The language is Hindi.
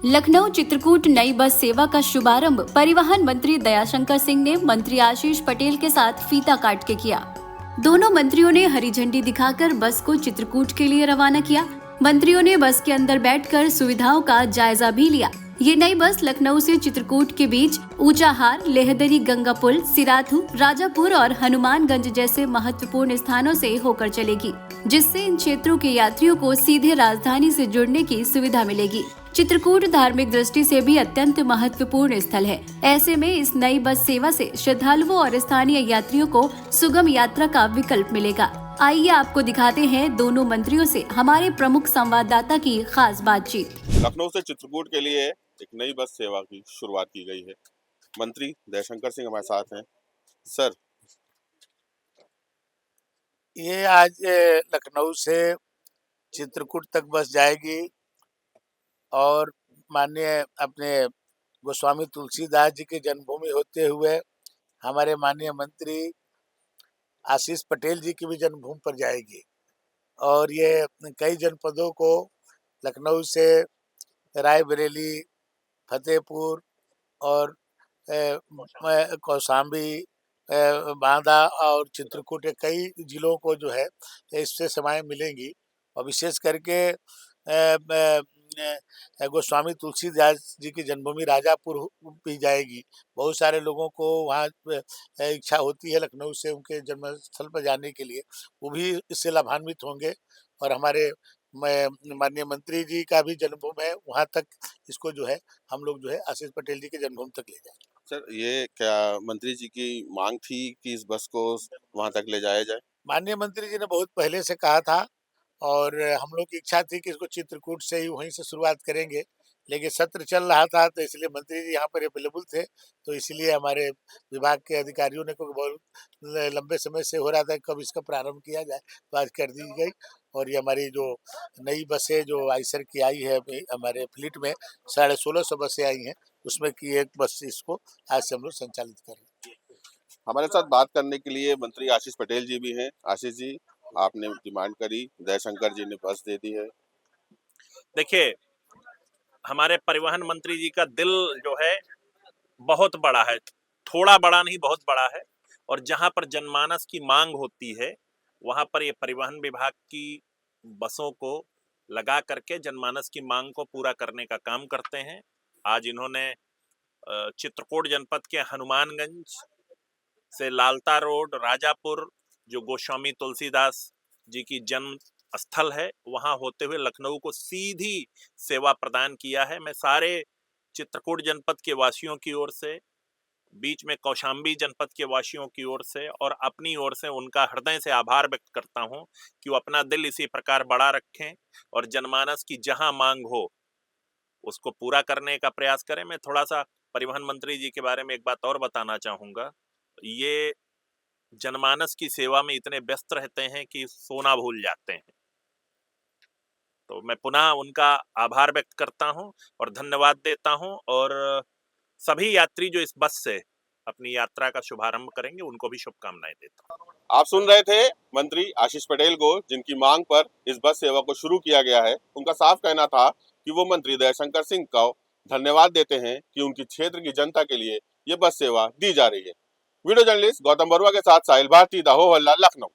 लखनऊ चित्रकूट नई बस सेवा का शुभारंभ परिवहन मंत्री दयाशंकर सिंह ने मंत्री आशीष पटेल के साथ फीता काट के किया। दोनों मंत्रियों ने हरी झंडी दिखाकर बस को चित्रकूट के लिए रवाना किया। मंत्रियों ने बस के अंदर बैठकर सुविधाओं का जायजा भी लिया। ये नई बस लखनऊ से चित्रकूट के बीच ऊंचाहार, लेहदरी, गंगा पुल, सिराथू, राजापुर और हनुमानगंज जैसे महत्वपूर्ण स्थानों से होकर चलेगी, जिससे इन क्षेत्रों के यात्रियों को सीधे राजधानी से जुड़ने की सुविधा मिलेगी। चित्रकूट धार्मिक दृष्टि से भी अत्यंत महत्वपूर्ण स्थल है। ऐसे में इस नई बस सेवा से श्रद्धालुओं और स्थानीय यात्रियों को सुगम यात्रा का विकल्प मिलेगा। आइए आपको दिखाते हैं दोनों मंत्रियों से हमारे प्रमुख संवाददाता की खास बातचीत। लखनऊ से चित्रकूट के लिए एक नई बस सेवा की शुरुआत की गई है। मंत्री दयाशंकर सिंह हमारे साथ हैं। सर, ये आज लखनऊ से चित्रकूट तक बस जाएगी और माननीय अपने गोस्वामी तुलसीदास जी की जन्मभूमि होते हुए हमारे माननीय मंत्री आशीष पटेल जी की भी जन्मभूमि पर जाएगी और ये कई जनपदों को लखनऊ से रायबरेली, फतेहपुर और कौशाम्बी, बांदा और चित्रकूट के कई जिलों को जो है इससे सेवाएं मिलेंगी और विशेष करके गोस्वामी तुलसीदास जी की जन्मभूमि राजापुर भी जाएगी। बहुत सारे लोगों को वहाँ इच्छा होती है लखनऊ से उनके जन्मस्थल पर जाने के लिए, वो भी इससे लाभान्वित होंगे और हमारे माननीय मंत्री जी का भी जन्मभूमि है, वहाँ तक इसको जो है हम लोग जो है आशीष पटेल जी के जन्मभूमि तक ले जाएंगे। सर, ये क्या मंत्री जी की मांग थी कि इस बस को वहां तक ले जाया जाए? माननीय मंत्री जी ने बहुत पहले से कहा था और हम लोग की इच्छा थी कि इसको चित्रकूट से ही वहीं से शुरुआत करेंगे, लेकिन सत्र चल रहा था तो इसलिए मंत्री जी यहाँ पर अवेलेबल थे, तो इसलिए हमारे विभाग के अधिकारियों ने, क्योंकि बहुत लंबे समय से हो रहा था कब इसका प्रारंभ किया जाए, तो आज कर दी गई। और ये हमारी जो नई बसें जो आइसर की आई है हमारे फ्लीट में 1650 बसें आई हैं, उसमें की एक बस इसको आज से हम लोग संचालित कर रहे हैं। हमारे साथ बात करने के लिए मंत्री आशीष पटेल जी भी हैं। आशीष जी, आपने डिमांड करी, दयाशंकर जी ने बस दे दी है। देखिए, हमारे परिवहन मंत्री जी का दिल जो है बहुत बड़ा है, थोड़ा बड़ा नहीं, बहुत बड़ा है। और जहां पर जनमानस की मांग होती है वहां पर ये परिवहन विभाग की बसों को लगा करके जनमानस की मांग को पूरा करने का काम करते हैं। आज इन्होंने चित्रकूट जनपद के हनुमानगंज से लालता रोड, राजापुर, जो गोस्वामी तुलसीदास जी की जन्म स्थल है, वहां होते हुए लखनऊ को सीधी सेवा प्रदान किया है। मैं सारे चित्रकूट जनपद के वासियों की ओर से, बीच में कौशाम्बी जनपद के वासियों की ओर से और अपनी ओर से उनका हृदय से आभार व्यक्त करता हूं कि वो अपना दिल इसी प्रकार बड़ा रखें और जनमानस की जहां मांग हो उसको पूरा करने का प्रयास करें। मैं थोड़ा सा परिवहन मंत्री जी के बारे में एक बात और बताना चाहूंगा। ये जनमानस की सेवा में इतने व्यस्त रहते हैं कि सोना भूल जाते हैं, तो मैं पुनः उनका आभार व्यक्त करता हूं और धन्यवाद देता हूं और सभी यात्री जो इस बस से अपनी यात्रा का शुभारंभ करेंगे उनको भी शुभकामनाएं देता हूं। आप सुन रहे थे मंत्री आशीष पटेल को, जिनकी मांग पर इस बस सेवा को शुरू किया गया है। उनका साफ कहना था कि वो मंत्री दयाशंकर सिंह को धन्यवाद देते हैं कि उनकी क्षेत्र की जनता के लिए ये बस सेवा दी जा रही है। वीडियो जर्नलिस्ट गौतम बरुआ के साथ साहिल भारती, दाहोद हल्ला, लखनऊ।